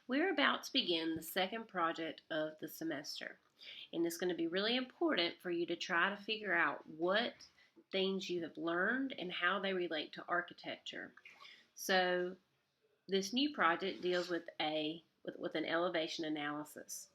We're about to begin the second project of the semester, and it's going to be really important for you to try to figure out what things you have learned and how they relate to architecture. So, this new project deals with an elevation analysis.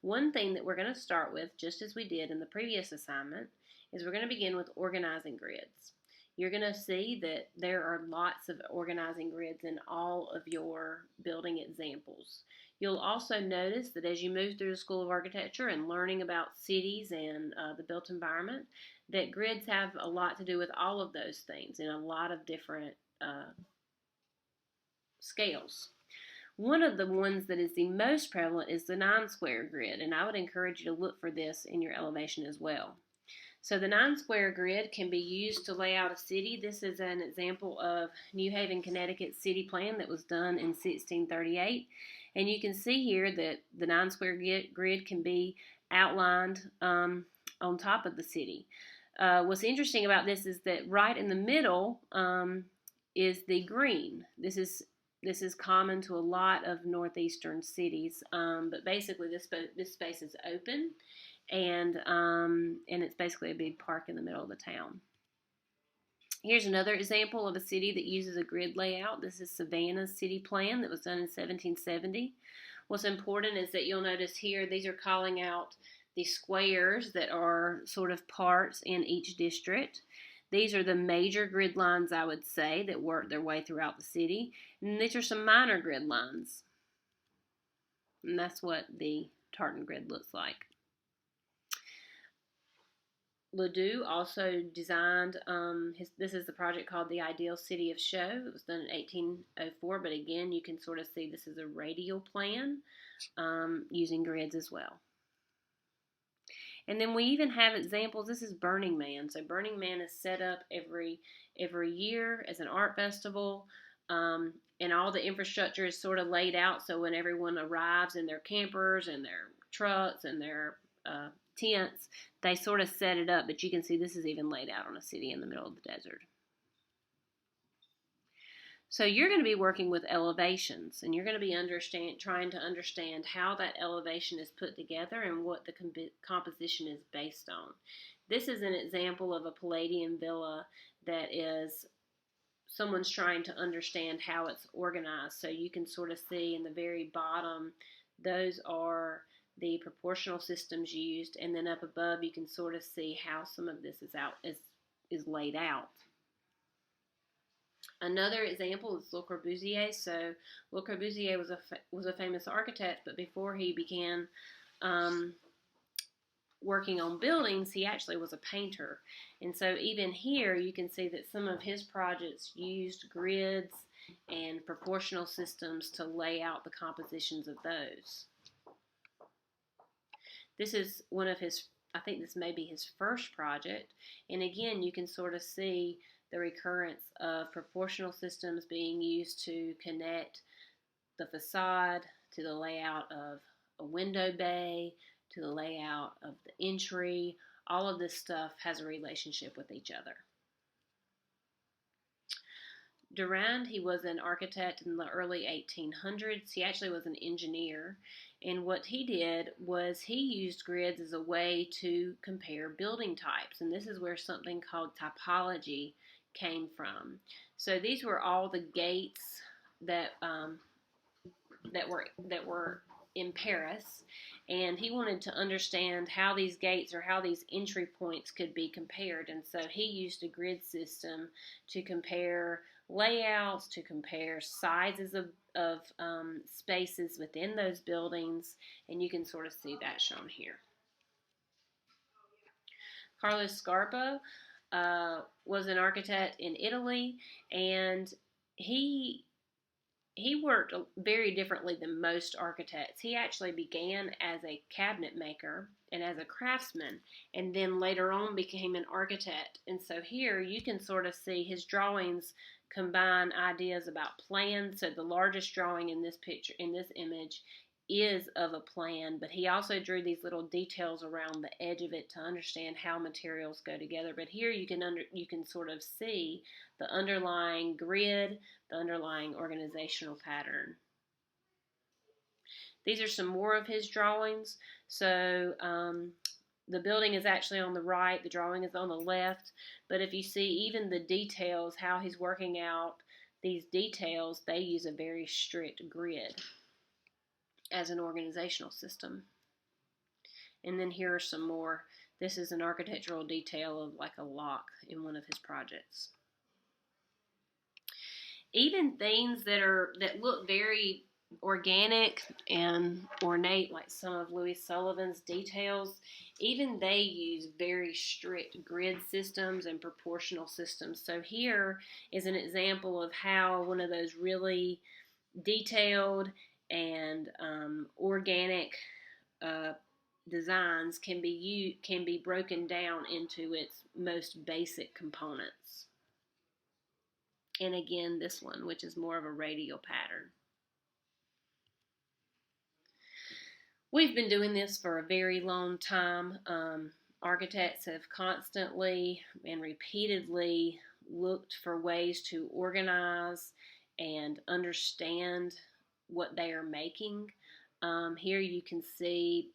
One thing that we're going to start with, just as we did in the previous assignment, is we're going to begin with organizing grids. You're going to see that there are lots of organizing grids in all of your building examples. You'll also notice that as you move through the School of Architecture and learning about cities and the built environment, that grids have a lot to do with all of those things in a lot of different scales. One of the ones that is the most prevalent is the 9-square grid, and I would encourage you to look for this in your elevation as well. So the 9-square grid can be used to lay out a city. This is an example of New Haven, Connecticut's city plan that was done in 1638. And you can see here that the 9-square grid can be outlined on top of the city. What's interesting about this is that right in the middle is the green. This is common to a lot of northeastern cities, but basically this space is open, and it's basically a big park in the middle of the town. Here's another example of a city that uses a grid layout. This is Savannah's city plan that was done in 1770. What's important is that you'll notice here these are calling out the squares that are sort of parts in each district. These are the major grid lines, I would say, that work their way throughout the city. And these are some minor grid lines. And that's what the tartan grid looks like. Ledoux also designed, this is the project called the Ideal City of Show. It was done in 1804, but again, you can sort of see this is a radial plan using grids as well. And then we even have examples. This is Burning Man. So Burning Man is set up every year as an art festival, and all the infrastructure is sort of laid out. So when everyone arrives in their campers and their trucks and their tents, they sort of set it up. But you can see this is even laid out on a city in the middle of the desert. So you're going to be working with elevations, and you're going to be trying to understand how that elevation is put together and what the composition is based on. This is an example of a Palladian villa that is someone's trying to understand how it's organized. So you can sort of see in the very bottom, those are the proportional systems used, and then up above you can sort of see how some of this is laid out. Another example is Le Corbusier. So Le Corbusier was a famous architect, but before he began working on buildings, he actually was a painter. And so even here you can see that some of his projects used grids and proportional systems to lay out the compositions of those. This is one of his, I think this may be his first project. And again, you can sort of see the recurrence of proportional systems being used to connect the facade to the layout of a window bay, to the layout of the entry. All of this stuff has a relationship with each other. Durand, he was an architect in the early 1800s. He actually was an engineer. And what he did was he used grids as a way to compare building types. And this is where something called typology came from. So these were all the gates that were in Paris, and he wanted to understand how these gates or how these entry points could be compared. And so he used a grid system to compare layouts, to compare sizes of spaces within those buildings, and you can sort of see that shown here. Carlo Scarpa was an architect in Italy, and he worked very differently than most architects. He actually began as a cabinet maker and as a craftsman, and then later on became an architect. And so here you can sort of see his drawings combine ideas about plans. So the largest drawing in this picture, in this image, is of a plan, but he also drew these little details around the edge of it to understand how materials go together. But here you can sort of see the underlying grid, the underlying organizational pattern. These are some more of his drawings. So the building is actually on the right, the drawing is on the left. But if you see even the details, how he's working out these details, they use a very strict grid as an organizational system. And then here are some more. This is an architectural detail of like a lock in one of his projects. Even things that look very organic and ornate, like some of Louis Sullivan's details, even they use very strict grid systems and proportional systems. So here is an example of how one of those really detailed and organic designs can be broken down into its most basic components. And again, this one, which is more of a radial pattern. We've been doing this for a very long time. Architects have constantly and repeatedly looked for ways to organize and understand what they are making. Here you can see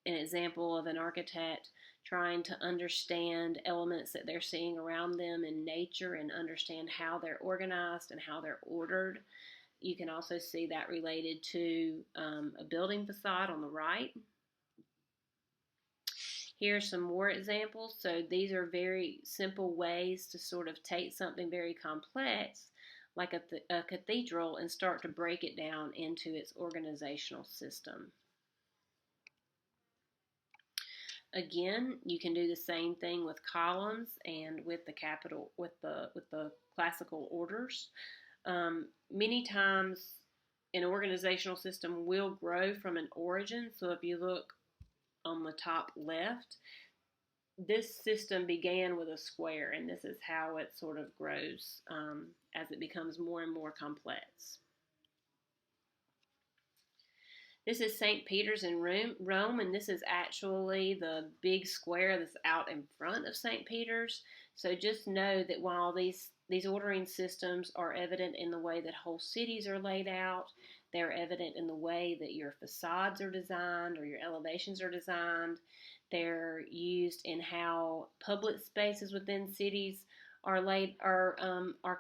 an example of an architect trying to understand elements that they're seeing around them in nature and understand how they're organized and how they're ordered. You can also see that related to a building facade on the right. Here are some more examples. So these are very simple ways to sort of take something very complex, like a cathedral, and start to break it down into its organizational system. Again, you can do the same thing with columns and with the classical orders. Many times an organizational system will grow from an origin. So if you look on the top left, this system began with a square, and this is how it sort of grows as it becomes more and more complex. This is St. Peter's in Rome, and this is actually the big square that's out in front of St. Peter's. So just know that while these ordering systems are evident in the way that whole cities are laid out, they're evident in the way that your facades are designed or your elevations are designed. They're used in how public spaces within cities are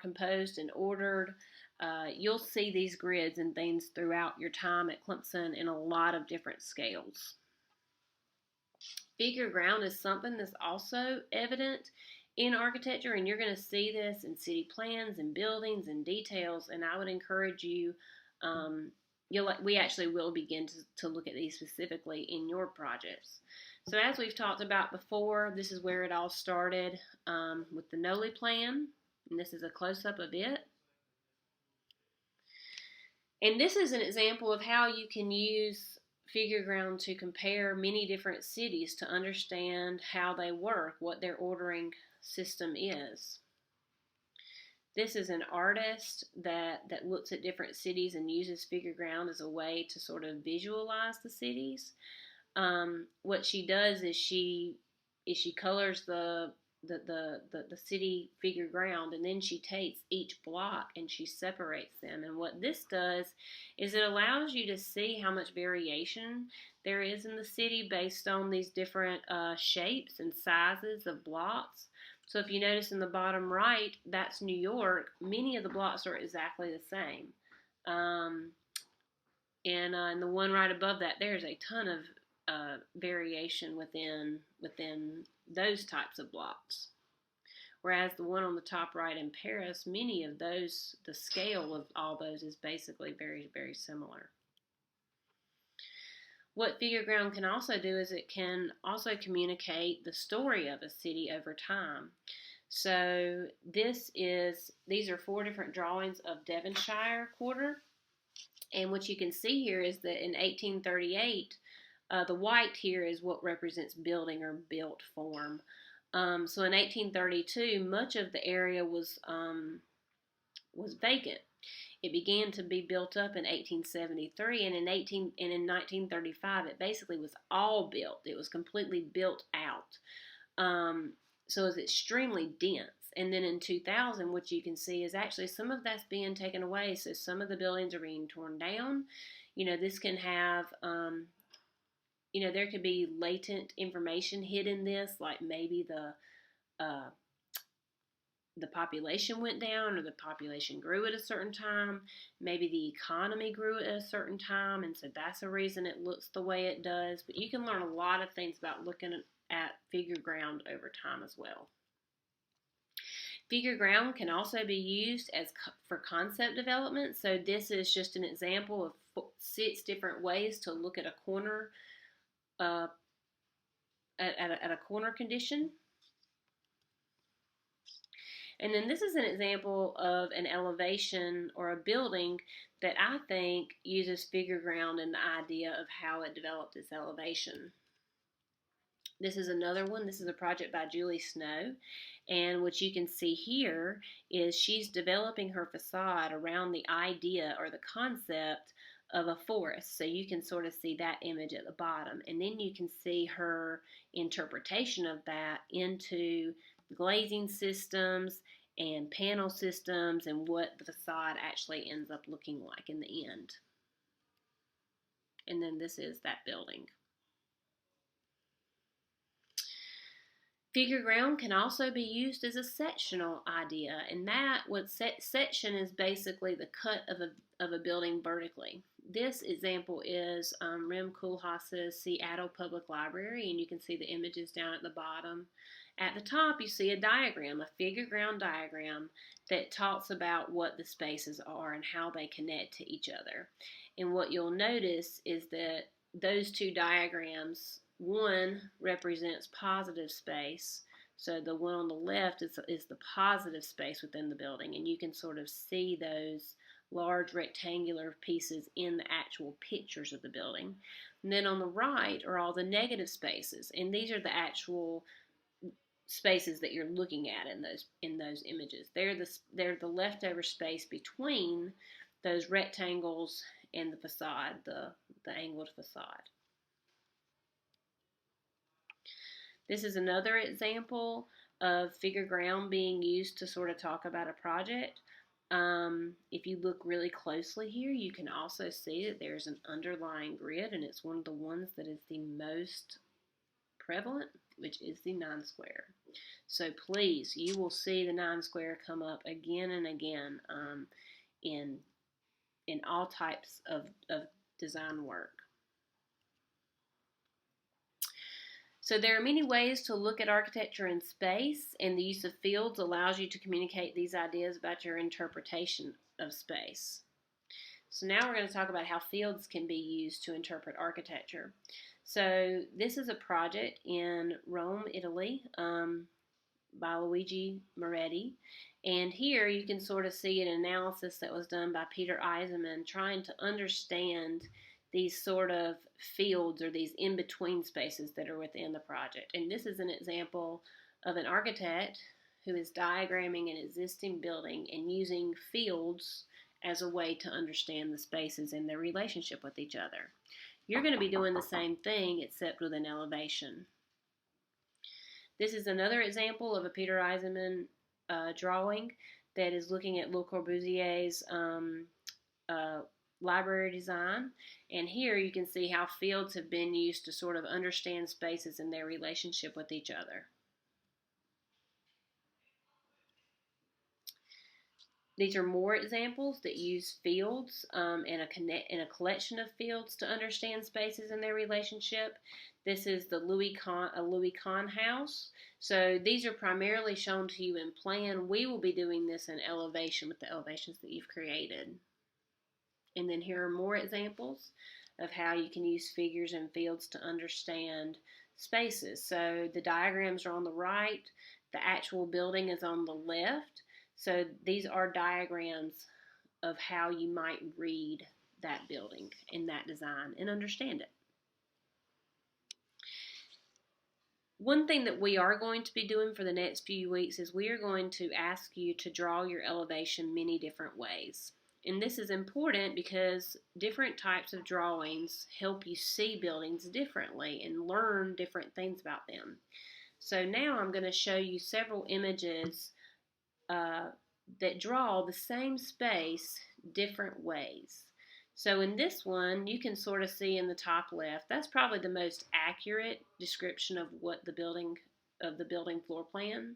composed and ordered. You'll see these grids and things throughout your time at Clemson in a lot of different scales. Figure ground is something that's also evident in architecture, and you're going to see this in city plans and buildings and details, and I would encourage you, we actually will begin to look at these specifically in your projects. So as we've talked about before, this is where it all started with the Noli plan, and this is a close-up of it. And this is an example of how you can use figure ground to compare many different cities to understand how they work, what their ordering system is. This is an artist that looks at different cities and uses figure ground as a way to sort of visualize the cities. What she does is she colors the city figure ground, and then she takes each block and she separates them. And what this does is it allows you to see how much variation there is in the city based on these different shapes and sizes of blocks. So if you notice in the bottom right, that's New York. Many of the blocks are exactly the same. And the one right above that, there's a ton of variation within those types of blocks. Whereas the one on the top right in Paris, many of those, the scale of all those is basically very, very similar. What figure ground can also do is it can also communicate the story of a city over time. So these are 4 different drawings of Devonshire Quarter. And what you can see here is that in 1838, the white here is what represents building or built form. So in 1832, much of the area was vacant. It began to be built up in 1873, and in 1935, it basically was all built. It was completely built out. So it was extremely dense. And then in 2000, what you can see is actually some of that's being taken away. So some of the buildings are being torn down. This can have, there could be latent information hid in this, like maybe the population went down or the population grew at a certain time. Maybe the economy grew at a certain time, and so that's a reason it looks the way it does. But you can learn a lot of things about looking at figure ground over time as well. Figure ground can also be used for concept development. So this is just an example of 6 different ways to look at a corner, at a corner condition. And then this is an example of an elevation or a building that I think uses figure ground and the idea of how it developed its elevation. This is another one. This is a project by Julie Snow. And what you can see here is she's developing her facade around the idea or the concept of a forest. So you can sort of see that image at the bottom. And then you can see her interpretation of that into glazing systems and panel systems and what the facade actually ends up looking like in the end. And then this is that building. Figure ground can also be used as a sectional idea, and section is basically the cut of a building vertically. This example is Rem Koolhaas's Seattle Public Library, and you can see the images down at the bottom. At the top, you see a diagram, a figure ground diagram that talks about what the spaces are and how they connect to each other. And what you'll notice is that those 2 diagrams, one represents positive space. So the one on the left is the positive space within the building, and you can sort of see those large rectangular pieces in the actual pictures of the building. And then on the right are all the negative spaces, and these are the actual spaces that you're looking at in those images. They're the leftover space between those rectangles and the facade, the angled facade. This is another example of figure ground being used to sort of talk about a project. If you look really closely here, you can also see that there's an underlying grid, and it's one of the ones that is the most prevalent, which is the 9 square. So please, you will see the 9 square come up again and again in all types of design work. So there are many ways to look at architecture in space, and the use of fields allows you to communicate these ideas about your interpretation of space. So now we're going to talk about how fields can be used to interpret architecture. So this is a project in Rome, Italy, by Luigi Moretti. And here you can sort of see an analysis that was done by Peter Eisenman trying to understand these sort of fields or these in-between spaces that are within the project. And this is an example of an architect who is diagramming an existing building and using fields as a way to understand the spaces and their relationship with each other. You're going to be doing the same thing except with an elevation. This is another example of a Peter Eisenman drawing that is looking at Le Corbusier's library design, and here you can see how fields have been used to sort of understand spaces and their relationship with each other. These are more examples that use fields and a collection of fields to understand spaces and their relationship. This is the Louis Kahn house. So these are primarily shown to you in plan. We will be doing this in elevation with the elevations that you've created. And then here are more examples of how you can use figures and fields to understand spaces. So the diagrams are on the right, the actual building is on the left. So these are diagrams of how you might read that building and that design and understand it. One thing that we are going to be doing for the next few weeks is we are going to ask you to draw your elevation many different ways. And this is important because different types of drawings help you see buildings differently and learn different things about them. So now I'm going to show you several images that draw the same space different ways. So in this one, you can sort of see in the top left, that's probably the most accurate description of what the building floor plan.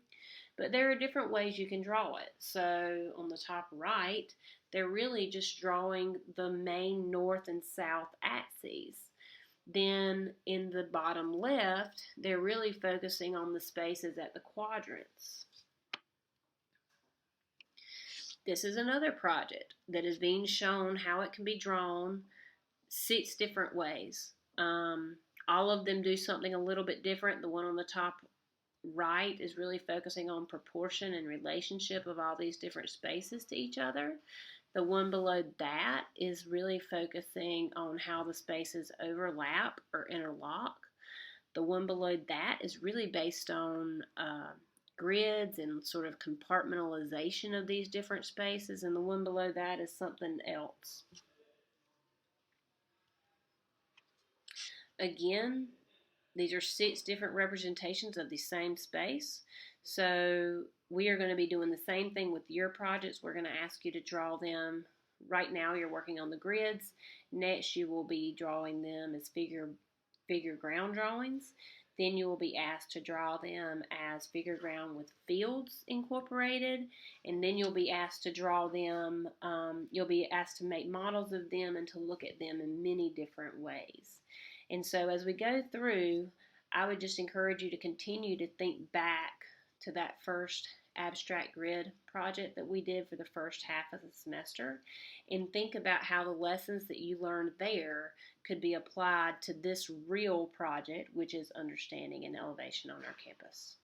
But there are different ways you can draw it. So on the top right, they're really just drawing the main north and south axes. Then in the bottom left, they're really focusing on the spaces at the quadrants. This is another project that is being shown how it can be drawn 6 different ways. All of them do something a little bit different. The one on the top right is really focusing on proportion and relationship of all these different spaces to each other. The one below that is really focusing on how the spaces overlap or interlock. The one below that is really based on grids and sort of compartmentalization of these different spaces, and the one below that is something else. Again, these are 6 different representations of the same space. So we are going to be doing the same thing with your projects. We're going to ask you to draw them. Right now you're working on the grids. Next you will be drawing them as figure ground drawings. Then you will be asked to draw them as figure ground with fields incorporated. And then you'll be asked to draw them, you'll be asked to make models of them and to look at them in many different ways. And so as we go through, I would just encourage you to continue to think back to that first abstract grid project that we did for the first half of the semester and think about how the lessons that you learned there could be applied to this real project, which is understanding and elevation on our campus.